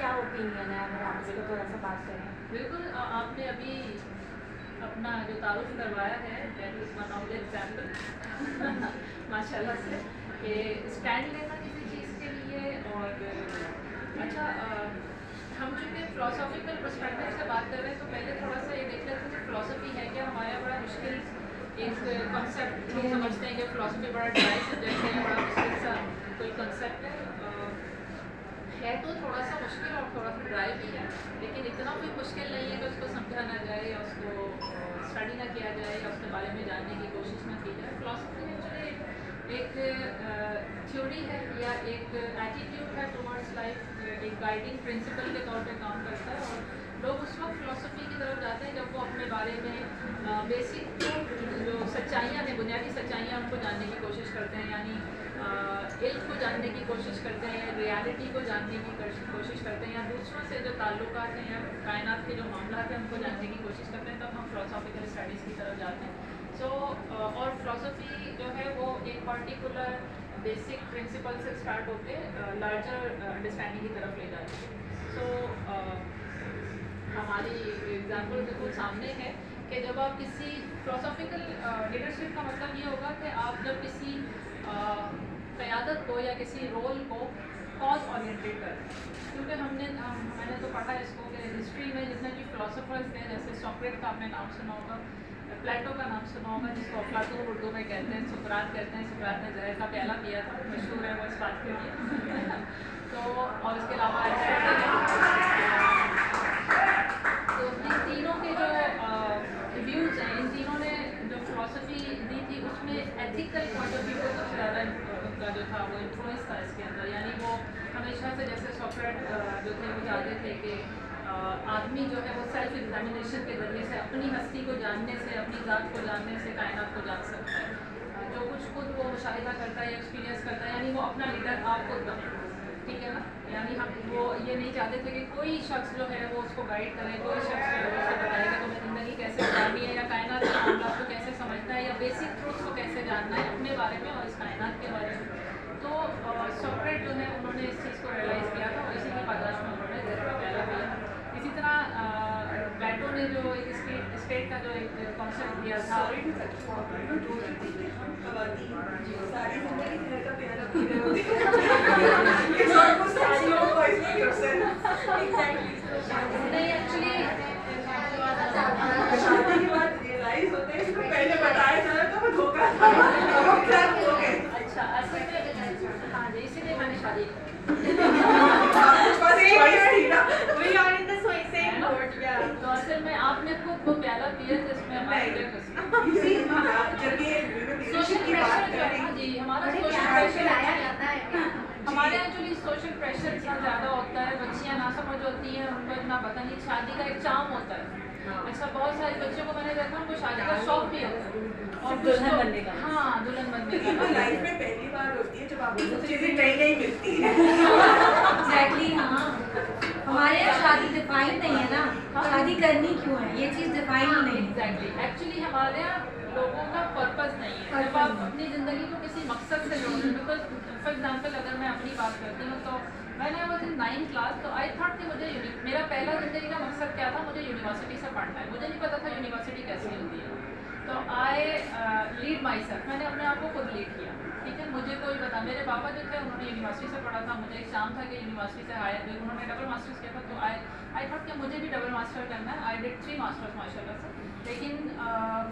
क्या ओपिनियन है, अगर आप इसको थोड़ा सा बात करें। बिल्कुल, आपने अभी अपना जो तारुफ करवाया है that is one of the example माशाल्लाह से कि स्टैंड लेना किसी चीज़ के लिए। और अच्छा, हम चूँकि फ़िलोसॉफिकल पर्सपेक्टिव से बात कर रहे हैं तो पहले थोड़ा सा ये देख लेते हैं कि फ़िलोसफी है क्या। हमारे यहाँ बड़ा मुश्किल एक कॉन्सेप्ट लोग समझते हैं कि फ़िलोसफी बड़ा ड्राई सब्जेक्ट है, बड़ा मुश्किल सा कोई कॉन्सेप्ट है तो थोड़ा सा मुश्किल और थोड़ा सा ड्राई भी है, लेकिन इतना भी मुश्किल नहीं है कि उसको समझा ना जाए या उसको स्टडी ना किया जाए या उसके बारे में जानने की कोशिश ना की जाए। फ़िलासफ़ी एक्चुअली एक थ्योरी है या एक एटीट्यूड है टुवर्ड्स लाइफ, एक गाइडिंग प्रिंसिपल के तौर पे काम करता है। और लोग उस वक्त फ़िलासफ़ी की तरफ जाते हैं जब वो अपने बारे में बेसिक जो सच्चाइयाँ हैं, बुनियादी सच्चाइयाँ उनको जानने की कोशिश करते हैं, यानी इल्म को जानने की कोशिश करते हैं, रियलिटी को जानने की कोशिश करते हैं, या दूसरों से जो ताल्लुकात हैं या कायनात के जो मामला हैं उनको जानने की कोशिश करते हैं, तब हम फ़िलासफ़िकल स्टडीज़ की तरफ जाते हैं। और फ़िलासफ़ी जो है वो एक पर्टिकुलर बेसिक प्रिंसिपल से स्टार्ट होकर लार्जर अंडरस्टैंडिंग की तरफ ले जाती है। हमारी एग्जाम्पल बिल्कुल सामने है कि जब आप किसी फ़िलासफ़िकल लीडरशिप का मतलब ये होगा कि आप जब किसी क़यादत को या किसी रोल को कॉज ओरिएंटेड करें। क्योंकि मैंने तो पढ़ा इसको कि हिस्ट्री में जितने भी फ़िलासफ़र्स थे, जैसे सोक्रेट का आपने नाम सुना होगा, प्लेटो का नाम सुना होगा जिसको अफलातून उर्दू में कहते हैं, सुकरात कहते हैं। सुकरात ने जहर का प्याला पिया था, मशहूर है वो इस बात के लिए तो और इसके अलावा तो इन तीनों के जो व्यूज़ हैं, इन तीनों ने जो फ़िलासफ़ी दी थी उसमें एथिकल पॉइंट ऑफ व्यू को सबसे ज़्यादा उनका जो था वो इन्फ्लुएंस था इसके अंदर। यानी वो हमेशा से, जैसे सोक्रेट जो थे वो चाहते थे कि आदमी जो है वो सेल्फ एग्जामिनेशन के ज़रिए से अपनी हस्ती को जानने से, अपनी ज़ात को जानने से कायनात को जान सकता है। जो कुछ खुद वो मुशाहिदा करता है या एक्सपीरियंस करता है, यानी वो अपना लीडर आप खुद बने, ठीक है ना। यानी हम वो ये नहीं चाहते थे कि कोई शख्स जो है वो उसको गाइड करे, कोई शख्स जो है उसको बताएगा तो मैं ज़िंदगी कैसे गुजारनी है या कायनात के मामला को कैसे समझना है या बेसिक ट्रूथ को कैसे जानना है अपने बारे में और इस कायनात के बारे में। तो सोक्रेट जो है उन्होंने इस चीज़ को रियलाइज़ किया था और इसी की पादाश में उन्होंने जहर का प्याला पिया। इसी तरह प्लेटो ने जो एक स्टेट का जो एक कॉन्सेप्ट दिया था, नहीं एक्चुअली अच्छा असल में हाँ जी, इसीलिए मैंने शादी तो असल में आपने खुद वो प्याला पिया जिसमें हमारे सोशल प्रेशर जी, हमारा सोशल प्रेशर हमारे एक्चुअली सोशल प्रेशर इतना ज़्यादा होता है, बच्चियाँ ना समझ होती हैं, उनको इतना पता नहीं। शादी का एक चाम होता है, ऐसा बहुत सारे बच्चों को मैंने देखा उनको शादी का शौक भी होता है और दुल्हन बनने का। हाँ, दुल्हन बनने का लाइफ में पहली बार होती है जब आपको सब चीजें नई नई मिलती है। एग्जैक्टली हाँ, हमारे यहाँ शादी डिफाइन नहीं है ना, शादी करनी क्यों है ये चीज़ डिफाइन ही नहीं है। एग्जैक्टली एक्चुअली हमारे यहाँ लोगों का पर्पस नहीं है। जब आप अपनी ज़िंदगी को किसी मकसद से जोड़ रहे हो, बिकॉज फॉर एग्जाम्पल अगर मैं अपनी बात करती हूँ तो मैंने वॉज इन 9th क्लास तो आई थॉट कि मुझे मेरा पहला ज़िंदगी का मकसद क्या था, मुझे यूनिवर्सिटी से पढ़ना है। मुझे नहीं पता था यूनिवर्सिटी कैसी होती है, तो आई लीड माई सेल्फ, मैंने अपने आप को खुद लीड किया, ठीक है। मुझे कोई बता, मेरे पापा जो थे उन्होंने यूनिवर्सिटी से पढ़ा था, मुझे एक शाम था कि यूनिवर्सिटी से आए, उन्होंने डबल मास्टर्स किया था, तो आई थॉट कि मुझे भी डबल मास्टर करना है। आई डिड 3 मास्टर्स माशाल्लाह से, लेकिन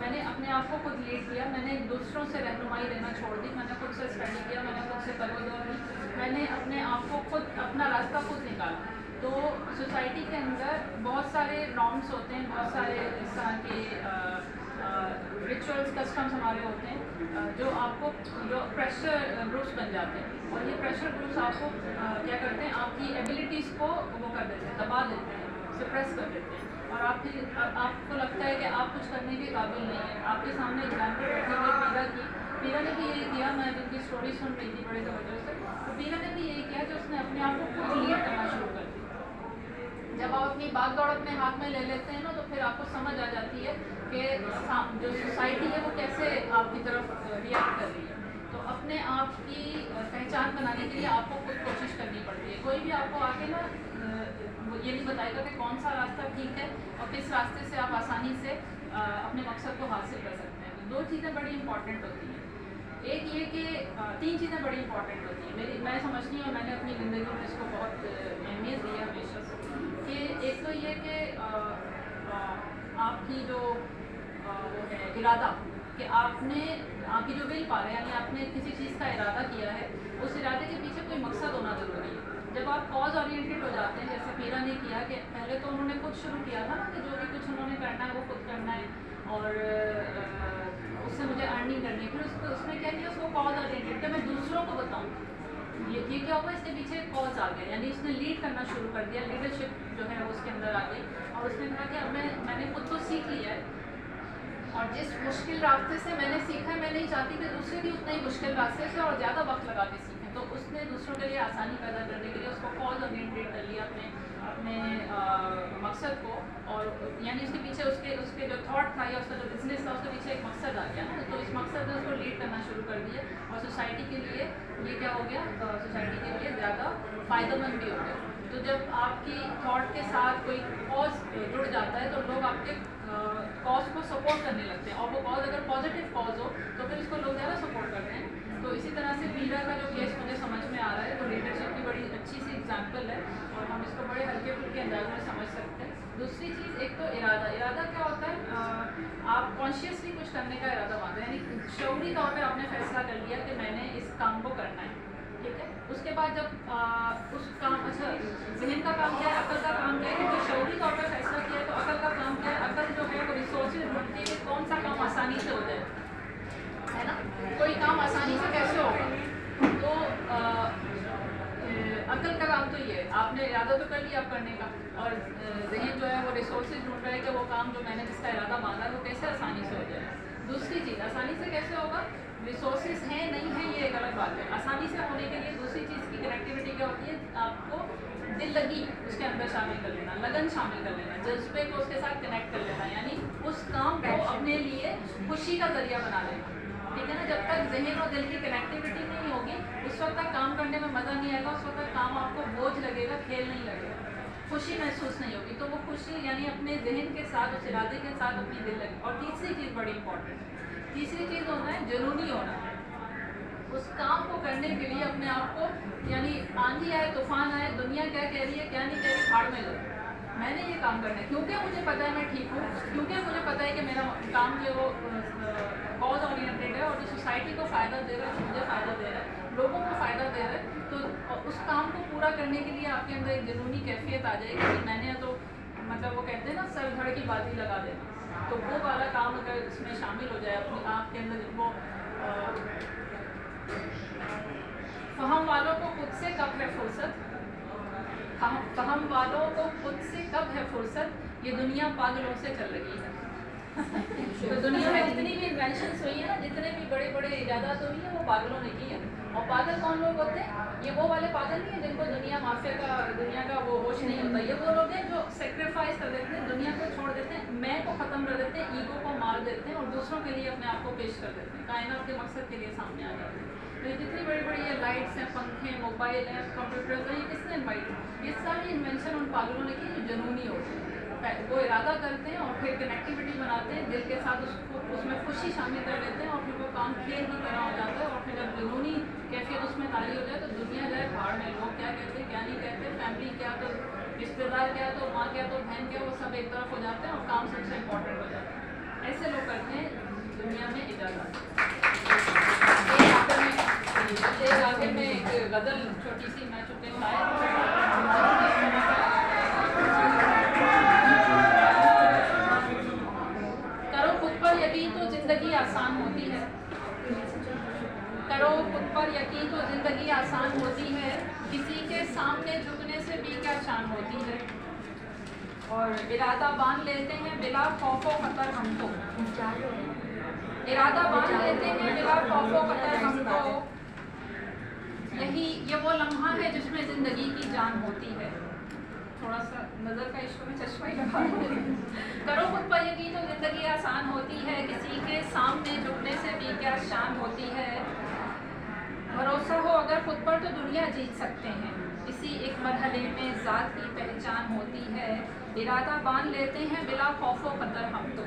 मैंने अपने आप को खुद लीड किया, मैंने दूसरों से रहनुमाई लेना छोड़ दी, मैंने खुद से स्टडी किया, मैंने खुद से तवज्जो की, मैंने अपने आप को खुद अपना रास्ता खुद निकाला। तो सोसाइटी के अंदर बहुत सारे नॉर्म्स होते हैं, बहुत सारे इस तरह के रिचुअल्स कस्टम्स हमारे होते हैं जो आपको जो प्रेशर ग्रुप्स बन जाते हैं, और ये प्रेशर ग्रुप्स आपको क्या करते हैं, आपकी एबिलिटीज़ को वो कर देते हैं, दबा देते हैं, सप्रेस कर देते हैं, और आपको लगता है कि आप कुछ करने के काबिल नहीं है। आपके सामने एग्जाम्पल रखी हुई पीरा ने भी यही किया, मैं जिनकी स्टोरी सुन रही थी बड़े तवज्जो से, तो पीरा ने भी यही किया कि उसने अपने आप को खुद लीड करना शुरू कर दिया। जब आप अपनी बाग दौड़ अपने हाथ में ले लेते हैं ना, तो फिर आपको समझ आ जाती है कि जो सोसाइटी है वो कैसे आपकी तरफ रिएक्ट कर रही है। तो अपने आप की पहचान बनाने के लिए आपको खुद कोशिश करनी पड़ती है। कोई भी आपको आके ना ये नहीं बताएगा कि कौन सा रास्ता ठीक है और किस रास्ते से आप आसानी से अपने मकसद को हासिल कर सकते हैं। तो दो चीज़ें बड़ी इंपॉर्टेंट होती हैं। एक ये कि तीन चीज़ें बड़ी इंपॉर्टेंट होती हैं, मैं समझती हूँ, मैंने अपनी ज़िंदगी में इसको बहुत अहमियत दी है हमेशा से, कि एक तो ये कि आपकी जो वो है इरादा, कि आपकी जो विल पावर है, यानी आपने किसी चीज़ का इरादा किया है, उस इरादे के पीछे कोई मकसद होना ज़रूरी है। जब आप कॉज ओरिएंटेड हो जाते हैं, जैसे मीरा ने किया कि पहले तो उन्होंने खुद शुरू किया था ना कि जो भी कुछ उन्होंने करना है वो खुद करना है और उससे मुझे अर्निंग करनी है, फिर उसने क्या किया, उसको कॉज ओरिएंटेड कि मैं दूसरों को बताऊँ। ये क्या हुआ, इसके पीछे कॉज आ गया, यानी उसने लीड करना शुरू कर दिया, लीडरशिप जो है उसके अंदर आ गई और उसने कहा कि अब मैंने खुद तो सीख लिया है और जिस मुश्किल रास्ते से मैंने सीखा है, मैं नहीं चाहती कि दूसरे भी उतना ही मुश्किल रास्ते से और ज़्यादा वक्त लगा के सीखें। तो उसने दूसरों के लिए आसानी पैदा करने के लिए उसको कॉज ओरिएंटेड कर लिया अपने मकसद को, और यानी उसके पीछे उसके जो थॉट था या उसका जो बिजनेस था उसके पीछे एक मकसद आ गया ना, तो इस मकसद ने उसको लीड करना शुरू कर दिया और सोसाइटी के लिए ये क्या हो गया, सोसाइटी के लिए ज़्यादा फ़ायदेमंद भी हो गया। तो जब आपकी थॉट के साथ कोई कॉज जुड़ जाता है तो लोग आपके कॉज को सपोर्ट करने लगते हैं, और वो कॉज अगर पॉजिटिव कॉज हो तो फिर इसको लोग ज़्यादा सपोर्ट करते हैं। तो इसी तरह से मीरा का जो केस मुझे समझ में आ रहा है, तो लीडरशिप की बड़ी अच्छी सी एग्जांपल है और हम इसको बड़े हल्के फुल्के अंदाज में समझ सकते हैं। दूसरी चीज़, एक तो इरादा क्या होता है, आप कॉन्शियसली कुछ करने का इरादा बांधते हैं, यानी शऊरी तौर पर आपने फैसला कर लिया कि मैंने इस काम को करना है, ठीक है। उसके बाद जब उस काम, अच्छा जहन का काम क्या है, अकल का काम क्या है, क्योंकि शऊरी तौर पर फैसला किया है तो अकल का काम क्या है, अकल जो है वो रिसोर्सेज ढूंढती है कि कौन सा काम आसानी से हो जाए, है ना, कोई काम आसानी से कैसे होगा। तो अकल का काम तो ये है, आपने इरादा तो कर लिया आप करने का, और जहन जो है वो रिसोर्सेज ढूंढ रहा है कि वो काम जो मैंने जिसका इरादा बांधा है वो कैसे आसानी से हो जाए। दूसरी चीज़, आसानी से कैसे होगा, रिसोर्सेज हैं नहीं है ये एक अलग बात है। आसानी से होने के लिए दूसरी चीज़ की कनेक्टिविटी क्या होती है, आपको दिल लगी उसके अंदर शामिल कर लेना, लगन शामिल कर लेना, जज्बे को उसके साथ कनेक्ट कर लेना, यानी उस काम को अपने लिए खुशी का जरिया बना लेना, ठीक है ना। जब तक जहन और दिल की कनेक्टिविटी नहीं होगी उस वक्त तक काम करने में मज़ा नहीं आएगा, उस वक्त तक काम आपको बोझ लगेगा, खेल नहीं लगेगा, खुशी महसूस नहीं होगी। तो वो खुशी यानी अपने जहन के साथ, उस इरादे के साथ अपनी दिल लगी। और तीसरी चीज़ बड़ी इंपॉर्टेंट है, तीसरी चीज़ होना है जुनूनी होना। उस काम को करने के लिए अपने आप को, यानी आंधी आए तूफान आए, दुनिया क्या कह रही है क्या नहीं कह रही, भाड़ में लो, मैंने ये काम करना है क्योंकि मुझे पता है मैं ठीक हूँ, क्योंकि मुझे पता है कि मेरा काम जो वो कॉज ओरिएंटेड है और जो सोसाइटी को फ़ायदा दे रहा है, मुझे फ़ायदा दे रहा है, लोगों को फ़ायदा दे रहा है। तो उस काम को पूरा करने के लिए आपके अंदर एक जुनूनी कैफियत आ जाएगी कि मैंने तो मतलब वो कहते हैं ना सर धड़ की बाजी लगा देना, तो वो वाला काम अगर इसमें शामिल हो जाए अपने आपके अंदर, वो फहम वालों को खुद से कब है फुर्सत, फहम वालों को खुद से कब है फुर्सत, ये दुनिया पागलों से चल रही है। तो दुनिया में जितनी भी इन्वेंशंस हुई है ना, जितने भी बड़े बड़े इजादात हुई है वो पागलों ने की है। और पागल कौन लोग होते हैं, ये वो वाले पागल नहीं है जिनको दुनिया का वो होश नहीं होता, ये वो लोग हैं जो सेक्रीफाइस कर देते हैं, दुनिया को छोड़ देते हैं, मैं को ख़त्म कर देते हैं, ईगो को मार देते हैं और दूसरों के लिए अपने आप को पेश कर देते हैं, कायनात के मकसद के लिए सामने आ जाते हैं। तो ये जितनी बड़ी बड़ी ये लाइट्स हैं, पंखे, मोबाइल हैं, कंप्यूटर्स हैं, ये किसने इन्वाइट, ये सारी इन्वेंशन उन पागलों ने की जो जुनूनी होते हैं। वो इरादा करते हैं और फिर कनेक्टिविटी बनाते हैं दिल के साथ, उसमें खुशी शामिल कर लेते हैं और फिर वो काम खेल की तरह हो जाता है। और फिर जब जुनूनी कैफियत उसमें तारी हो जाए तो दुनिया जाए भाड़ में, लोग क्या कहते हैं क्या नहीं कहते, फैमिली क्या तो रिश्तेदार क्या तो माँ क्या तो बहन क्या, वो सब एक तरफ हो जाते हैं और काम सबसे इम्पोर्टेंट हो जाता है। ऐसे लोग करते हैं दुनिया में इजाज़त। आगे में एक गज़ल छोटी सी मैं चुके करो खुद पर यकीन तो ज़िंदगी आसान होती है, करो खुद पर यकीन तो ज़िंदगी आसान होती है, किसी के सामने झुकने से भी क्या शान होती है। और इरादा बांध लेते हैं बिला खौफ व खतर हमको, इरादा बांध लेते हैं बिला खौफ व खतर हमको, यही ये वो लम्हा है जिसमें ज़िंदगी की जान होती है। थोड़ा सा नज़र का इश्क में चश्मा ही लगा करो खुद पर यकीन तो ज़िंदगी आसान होती है, किसी के सामने झुकने से भी क्या शान होती है। भरोसा हो अगर खुद पर तो दुनिया जीत सकते हैं, इसी एक मरहले में ज़ात की पहचान होती है, इरादा बांध लेते हैं बिला खौफो खतर हम तो।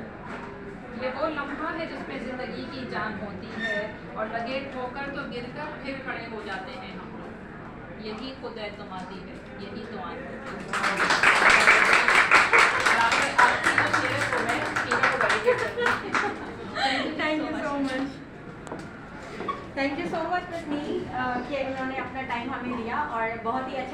ये वो लम्हा है जिसमें ज़िंदगी की जान होती है, और लगे ठोकर तो गिरकर फिर खड़े हो जाते हैं हम लोग। यही खुद एतमादी है, यही तो आन आपकी जो शेर है वो मैं तीनों को वैलिडेट करती हूँ। Thank you so much. Thank you so much miss नी कि उन्होंने अपना टाइम हमें दिया और बहुत ही अच्छा